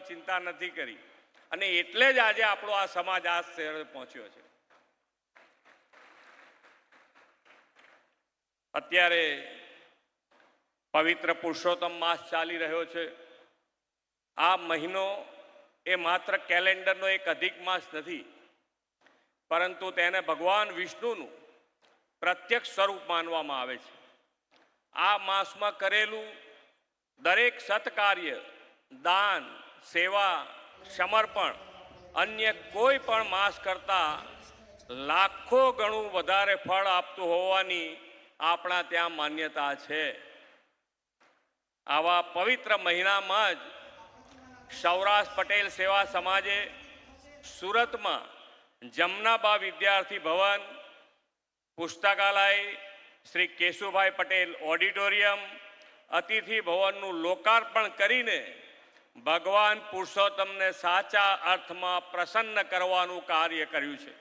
ચિંતા નથી કરી અને એટલે જ આજે આપણો આ સમાજ આ સ્તરે પહોંચ્યો છે. અત્યારે પવિત્ર પુરુષોત્તમ માસ ચાલી રહ્યો છે. આ મહિનો એ માત્ર કેલેન્ડરનો એક અધિક માસ નથી, પરંતુ તેને ભગવાન વિષ્ણુનું પ્રત્યક્ષ સ્વરૂપ માનવામાં આવે છે. આ માસમાં કરેલું દરેક સત્કાર્ય, દાન, સેવા, સમર્પણ અન્ય કોઈ પણ માસ કરતાં લાખો ગણું વધારે ફળ આપતું હોવાની આપણા ત્યાં માન્યતા છે. આવા પવિત્ર મહિનામાં જ સૌરાષ્ટ્ર પટેલ સેવા સમાજે સુરતમાં જમનાબા વિદ્યાર્થી ભવન, પુસ્તકાલય, શ્રી કેશુભાઈ પટેલ ઓડિટોરિયમ, અતિથિ ભવનનું લોકાર્પણ કરીને ભગવાન પુરુષોત્તમને સાચા અર્થમાં પ્રસન્ન કરવાનું કાર્ય કર્યું છે.